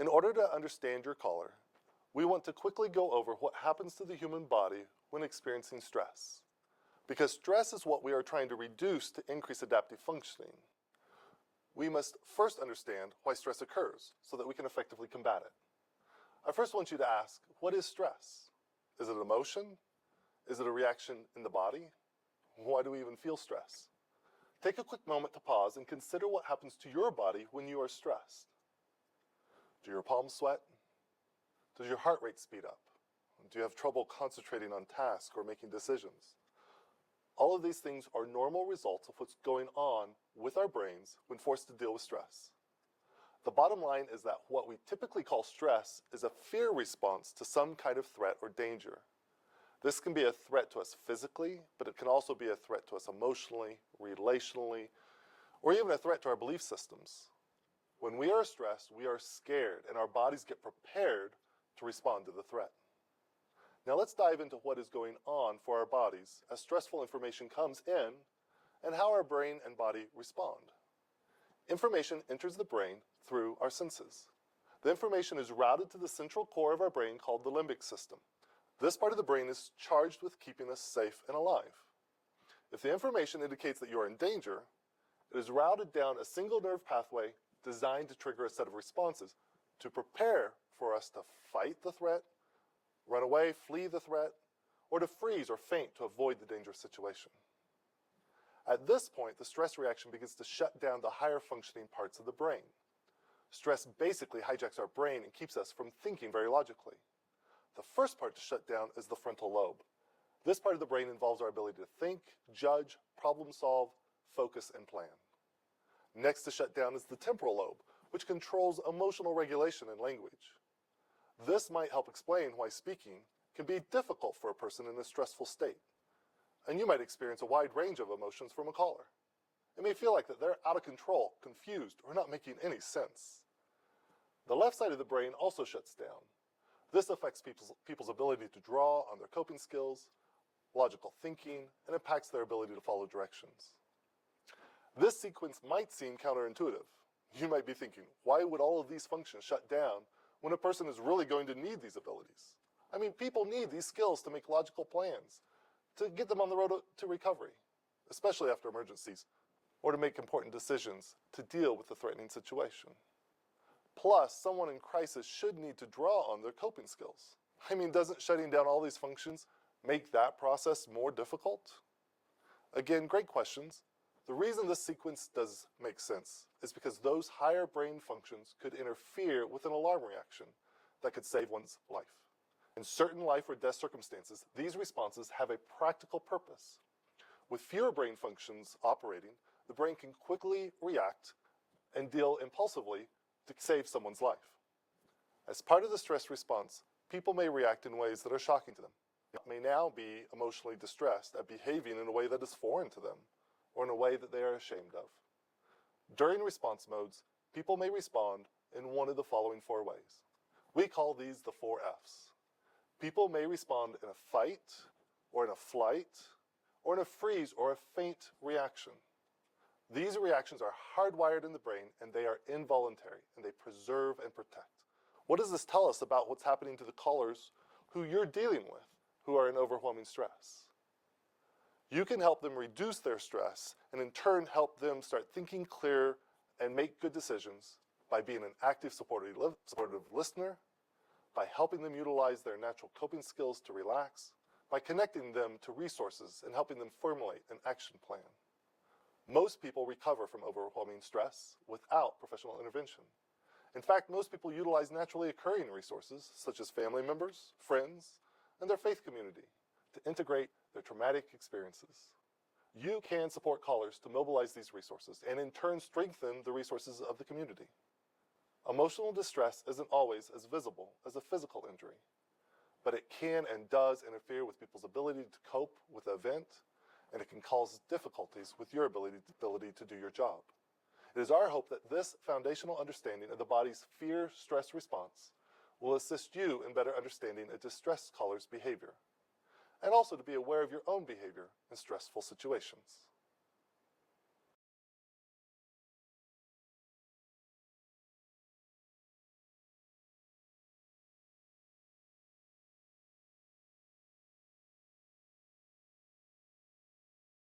In order to understand your caller, we want to quickly go over what happens to the human body when experiencing stress. Because stress is what we are trying to reduce to increase adaptive functioning. We must first understand why stress occurs so that we can effectively combat it. I first want you to ask, what is stress? Is it an emotion? Is it a reaction in the body? Why do we even feel stress? Take a quick moment to pause and consider what happens to your body when you are stressed. Do your palms sweat? Does your heart rate speed up? Do you have trouble concentrating on tasks or making decisions? All of these things are normal results of what's going on with our brains when forced to deal with stress. The bottom line is that what we typically call stress is a fear response to some kind of threat or danger. This can be a threat to us physically, but it can also be a threat to us emotionally, relationally, or even a threat to our belief systems. When we are stressed, we are scared, and our bodies get prepared to respond to the threat. Now let's dive into what is going on for our bodies as stressful information comes in and how our brain and body respond. Information enters the brain through our senses. The information is routed to the central core of our brain called the limbic system. This part of the brain is charged with keeping us safe and alive. If the information indicates that you are in danger, it is routed down a single nerve pathway designed to trigger a set of responses to prepare for us to fight the threat, run away, flee the threat, or to freeze or faint to avoid the dangerous situation. At this point, the stress reaction begins to shut down the higher functioning parts of the brain. Stress basically hijacks our brain and keeps us from thinking very logically. The first part to shut down is the frontal lobe. This part of the brain involves our ability to think, judge, problem solve, focus, and plan. Next to shut down is the temporal lobe, which controls emotional regulation and language. This might help explain why speaking can be difficult for a person in a stressful state. And you might experience a wide range of emotions from a caller. It may feel like that they're out of control, confused, or not making any sense. The left side of the brain also shuts down. This affects people's ability to draw on their coping skills, logical thinking, and impacts their ability to follow directions. This sequence might seem counterintuitive. You might be thinking, why would all of these functions shut down when a person is really going to need these abilities? I mean, people need these skills to make logical plans, to get them on the road to recovery, especially after emergencies, or to make important decisions to deal with a threatening situation. Plus, someone in crisis should need to draw on their coping skills. I mean, doesn't shutting down all these functions make that process more difficult? Again, great questions. The reason this sequence does make sense is because those higher brain functions could interfere with an alarm reaction that could save one's life. In certain life or death circumstances, these responses have a practical purpose. With fewer brain functions operating, the brain can quickly react and deal impulsively to save someone's life. As part of the stress response, people may react in ways that are shocking to them. They may now be emotionally distressed at behaving in a way that is foreign to them, or in a way that they are ashamed of. During response modes, people may respond in one of the following 4 ways. We call these the 4 Fs. People may respond in a fight, or in a flight, or in a freeze or a faint reaction. These reactions are hardwired in the brain and they are involuntary and they preserve and protect. What does this tell us about what's happening to the callers who you're dealing with who are in overwhelming stress? You can help them reduce their stress and in turn help them start thinking clear and make good decisions by being an active supportive listener, by helping them utilize their natural coping skills to relax, by connecting them to resources and helping them formulate an action plan. Most people recover from overwhelming stress without professional intervention. In fact, most people utilize naturally occurring resources such as family members, friends, and their faith community to integrate their traumatic experiences. You can support callers to mobilize these resources and in turn strengthen the resources of the community. Emotional distress isn't always as visible as a physical injury, but it can and does interfere with people's ability to cope with the event, and it can cause difficulties with your ability to do your job. It is our hope that this foundational understanding of the body's fear-stress response will assist you in better understanding a distressed caller's behavior, and also to be aware of your own behavior in stressful situations.